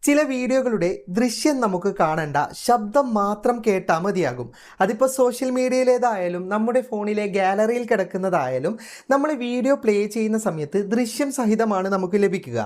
ചില വീഡിയോകളുടെ ദൃശ്യം നമുക്ക് കാണണ്ട, ശബ്ദം മാത്രം കേട്ടാൽ മതിയാകും. അതിപ്പോൾ സോഷ്യൽ മീഡിയയിലേതായാലും നമ്മുടെ ഫോണിലെ ഗാലറിയിൽ കിടക്കുന്നതായാലും നമ്മൾ വീഡിയോ പ്ലേ ചെയ്യുന്ന സമയത്ത് ദൃശ്യം സഹിതമാണ് നമുക്ക് ലഭിക്കുക.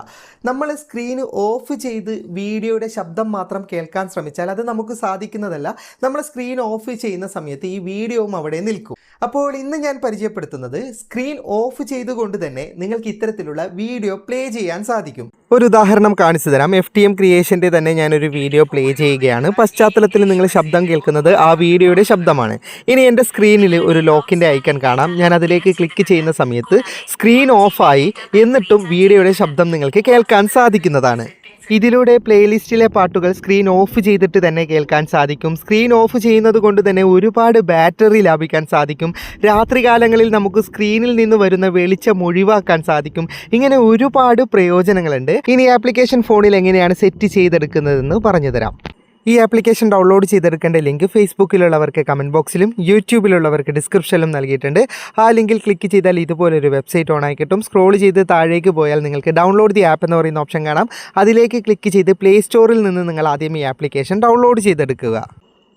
നമ്മൾ സ്ക്രീൻ ഓഫ് ചെയ്ത് വീഡിയോയുടെ ശബ്ദം മാത്രം കേൾക്കാൻ ശ്രമിച്ചാൽ അത് നമുക്ക് സാധിക്കുന്നതല്ല. നമ്മൾ സ്ക്രീൻ ഓഫ് ചെയ്യുന്ന സമയത്ത് ഈ വീഡിയോയും അവിടെ നിൽക്കും. അപ്പോൾ ഇന്ന് ഞാൻ പരിചയപ്പെടുത്തുന്നത് സ്ക്രീൻ ഓഫ് ചെയ്തുകൊണ്ട് തന്നെ നിങ്ങൾക്ക് ഇത്തരത്തിലുള്ള വീഡിയോ പ്ലേ ചെയ്യാൻ സാധിക്കും. ഒരു ഉദാഹരണം കാണിച്ചു തരാം. FTM ക്രിയേഷൻ്റെ തന്നെ ഞാനൊരു വീഡിയോ പ്ലേ ചെയ്യുകയാണ്. പശ്ചാത്തലത്തിൽ നിങ്ങൾ ശബ്ദം കേൾക്കുന്നത് ആ വീഡിയോയുടെ ശബ്ദമാണ്. ഇനി എൻ്റെ സ്ക്രീനിൽ ഒരു ലോക്കിൻ്റെ ഐക്കൺ കാണാം. ഞാൻ അതിലേക്ക് ക്ലിക്ക് ചെയ്യുന്ന സമയത്ത് സ്ക്രീൻ ഓഫായി, എന്നിട്ടും വീഡിയോയുടെ ശബ്ദം നിങ്ങൾക്ക് കേൾക്കാൻ സാധിക്കുന്നതാണ്. ഇതിലൂടെ പ്ലേലിസ്റ്റിലെ പാട്ടുകൾ സ്ക്രീൻ ഓഫ് ചെയ്തിട്ട് തന്നെ കേൾക്കാൻ സാധിക്കും. സ്ക്രീൻ ഓഫ് ചെയ്യുന്നത് കൊണ്ട് തന്നെ ഒരുപാട് ബാറ്ററി ലാഭിക്കാൻ സാധിക്കും. രാത്രികാലങ്ങളിൽ നമുക്ക് സ്ക്രീനിൽ നിന്ന് വരുന്ന വെളിച്ചം ഒഴിവാക്കാൻ സാധിക്കും. ഇങ്ങനെ ഒരുപാട് പ്രയോജനങ്ങളുണ്ട്. ഇനി ആപ്ലിക്കേഷൻ ഫോണിൽ എങ്ങനെയാണ് സെറ്റ് ചെയ്തെടുക്കുന്നതെന്ന് പറഞ്ഞു തരാം. ഈ ആപ്ലിക്കേഷൻ ഡൗൺലോഡ് ചെയ്തെടുക്കേണ്ട ലിങ്ക് ഫേസ്ബുക്കിലുള്ളവർക്ക് കമൻറ്റ് ബോക്സിലും യൂട്യൂബിലുള്ളവർക്ക് ഡിസ്ക്രിപ്ഷനിലും നൽകിയിട്ടുണ്ട്. ആ ലിങ്കിൽ ക്ലിക്ക് ചെയ്താൽ ഇതുപോലൊരു വെബ്സൈറ്റ് ഓൺ ആയി കിട്ടും. സ്ക്രോൾ ചെയ്ത് താഴേക്ക് പോയാൽ നിങ്ങൾക്ക് ഡൗൺലോഡ് ദി ആപ്പ് എന്ന് പറയുന്ന ഓപ്ഷൻ കാണാം. അതിലേക്ക് ക്ലിക്ക് ചെയ്ത് പ്ലേ സ്റ്റോറിൽ നിന്ന് നിങ്ങൾ ആദ്യം ഈ ആപ്ലിക്കേഷൻ ഡൗൺലോഡ് ചെയ്തെടുക്കുക.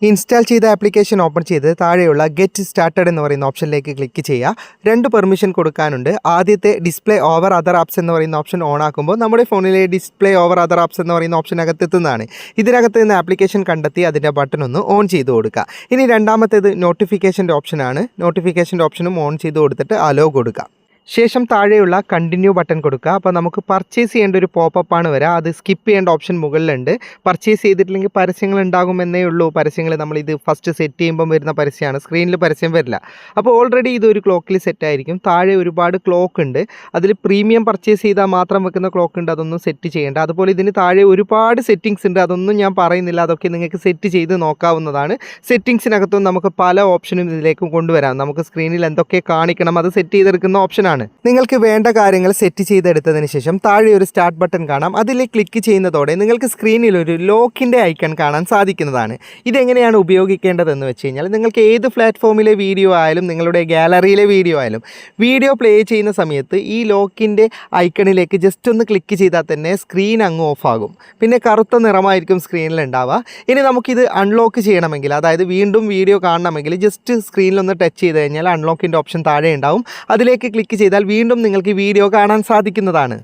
ഇൻസ്റ്റാൾ ചെയ്ത ആപ്ലിക്കേഷൻ ഓപ്പൺ ചെയ്ത് താഴെയുള്ള ഗെറ്റ് സ്റ്റാർട്ടഡ് എന്ന് പറയുന്ന ഓപ്ഷനിലേക്ക് ക്ലിക്ക് ചെയ്യുക. 2 പെർമിഷൻ കൊടുക്കാനുണ്ട്. ആദ്യത്തെ ഡിസ്പ്ലേ ഓവർ അതർ ആപ്സ് എന്ന് പറയുന്ന ഓപ്ഷൻ ഓൺ ആക്കുമ്പോൾ നമ്മുടെ ഫോണിലെ ഡിസ്പ്ലേ ഓവർ അതർ ആപ്സ് എന്ന് പറയുന്ന ഓപ്ഷനകത്ത് എത്തുന്നതാണ്. ഇതിനകത്ത് നിന്ന് ആപ്ലിക്കേഷൻ കണ്ടെത്തി അതിൻ്റെ ബട്ടൺ ഒന്ന് ഓൺ ചെയ്ത് കൊടുക്കുക. ഇനി രണ്ടാമത്തേത് നോട്ടിഫിക്കേഷൻ്റെ ഓപ്ഷനാണ്. നോട്ടിഫിക്കേഷൻ്റെ ഓപ്ഷനും ഓൺ ചെയ്ത് കൊടുത്തിട്ട് അലോ കൊടുക്കുക. ശേഷം താഴെയുള്ള കണ്ടിന്യൂ ബട്ടൺ കൊടുക്കുക. അപ്പോൾ നമുക്ക് പർച്ചേസ് ചെയ്യേണ്ട ഒരു പോപ്പപ്പാണ് വരിക. അത് സ്കിപ്പ് ചെയ്യേണ്ട ഓപ്ഷൻ മുകളിലുണ്ട്. പർച്ചേസ് ചെയ്തിട്ടില്ലെങ്കിൽ പരസ്യങ്ങൾ ഉണ്ടാകുമെന്നേ ഉള്ളൂ. പരസ്യങ്ങൾ നമ്മളിത് ഫസ്റ്റ് സെറ്റ് ചെയ്യുമ്പം വരുന്ന പരസ്യമാണ്, സ്ക്രീനിൽ പരസ്യം വരില്ല. അപ്പോൾ ഓൾറെഡി ഇതൊരു ക്ലോക്കിൽ സെറ്റ് ആയിരിക്കും. താഴെ ഒരുപാട് ക്ലോക്ക് ഉണ്ട്. അതിൽ പ്രീമിയം പർച്ചേസ് ചെയ്താൽ മാത്രം വെക്കുന്ന ക്ലോക്ക് ഉണ്ട്, അതൊന്നും സെറ്റ് ചെയ്യേണ്ട. അതുപോലെ ഇതിന് താഴെ ഒരുപാട് സെറ്റിങ്സ് ഉണ്ട്, അതൊന്നും ഞാൻ പറയുന്നില്ല. അതൊക്കെ നിങ്ങൾക്ക് സെറ്റ് ചെയ്ത് നോക്കാവുന്നതാണ്. സെറ്റിങ്സിനകത്തും നമുക്ക് പല ഓപ്ഷനും ഇതിലേക്കും കൊണ്ടുവരാം. നമുക്ക് സ്ക്രീനിൽ എന്തൊക്കെ കാണിക്കണം അത് സെറ്റ് ചെയ്തെടുക്കുന്ന ഓപ്ഷനാണ്. നിങ്ങൾക്ക് വേണ്ട കാര്യങ്ങൾ സെറ്റ് ചെയ്തെടുത്തതിന് ശേഷം താഴെ ഒരു സ്റ്റാർട്ട് ബട്ടൺ കാണാം. അതിൽ ക്ലിക്ക് ചെയ്യുന്നതോടെ നിങ്ങൾക്ക് സ്ക്രീനിൽ ഒരു ലോക്കിൻ്റെ ഐക്കൺ കാണാൻ സാധിക്കുന്നതാണ്. ഇതെങ്ങനെയാണ് ഉപയോഗിക്കേണ്ടതെന്ന് വെച്ച് കഴിഞ്ഞാൽ നിങ്ങൾക്ക് ഏത് പ്ലാറ്റ്ഫോമിലെ വീഡിയോ ആയാലും നിങ്ങളുടെ ഗാലറിയിലെ വീഡിയോ ആയാലും വീഡിയോ പ്ലേ ചെയ്യുന്ന സമയത്ത് ഈ ലോക്കിൻ്റെ ഐക്കണിലേക്ക് ജസ്റ്റ് ഒന്ന് ക്ലിക്ക് ചെയ്താൽ തന്നെ സ്ക്രീൻ അങ്ങ് ഓഫാകും. പിന്നെ കറുത്ത നിറമായിരിക്കും സ്ക്രീനിൽ ഉണ്ടാവുക. ഇനി നമുക്കിത് അൺലോക്ക് ചെയ്യണമെങ്കിൽ, അതായത് വീണ്ടും വീഡിയോ കാണണമെങ്കിൽ ജസ്റ്റ് സ്ക്രീനിലൊന്ന് ടച്ച് ചെയ്ത് കഴിഞ്ഞാൽ അൺലോക്കിൻ്റെ ഓപ്ഷൻ താഴെ ഉണ്ടാവും. അതിലേക്ക് ക്ലിക്ക് ചെയ്താൽ വീണ്ടും നിങ്ങൾക്ക് വീഡിയോ കാണാൻ സാധിക്കുന്നതാണ്.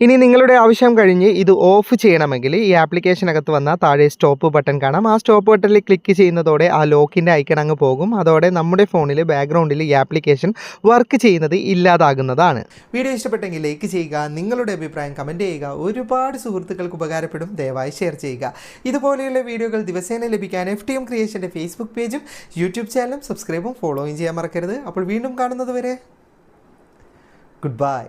ഇനി നിങ്ങളുടെ ആവശ്യം കഴിഞ്ഞ് ഇത് ഓഫ് ചെയ്യണമെങ്കിൽ ഈ ആപ്ലിക്കേഷനകത്ത് വന്നാൽ താഴെ സ്റ്റോപ്പ് ബട്ടൺ കാണാം. ആ സ്റ്റോപ്പ് ബട്ടണിൽ ക്ലിക്ക് ചെയ്യുന്നതോടെ ആ ലോക്കിൻ്റെ ഐക്കൺ അങ്ങ് പോകും. അതോടെ നമ്മുടെ ഫോണിൽ ബാക്ക്ഗ്രൗണ്ടിൽ ഈ ആപ്ലിക്കേഷൻ വർക്ക് ചെയ്യുന്നത് ഇല്ലാതാകുന്നതാണ്. വീഡിയോ ഇഷ്ടപ്പെട്ടെങ്കിൽ ലൈക്ക് ചെയ്യുക, നിങ്ങളുടെ അഭിപ്രായം കമൻറ്റ് ചെയ്യുക. ഒരുപാട് സുഹൃത്തുക്കൾക്ക് ഉപകാരപ്പെടും. ദയവായി ഷെയർ ചെയ്യുക. ഇതുപോലെയുള്ള വീഡിയോകൾ ദിവസേന ലഭിക്കാൻ FTM ക്രിയേഷൻ്റെ ഫേസ്ബുക്ക് പേജും യൂട്യൂബ് ചാനലും സബ്സ്ക്രൈബും ഫോളോയും ചെയ്യാൻ മറക്കരുത്. അപ്പോൾ വീണ്ടും കാണുന്നത് വരെ goodbye.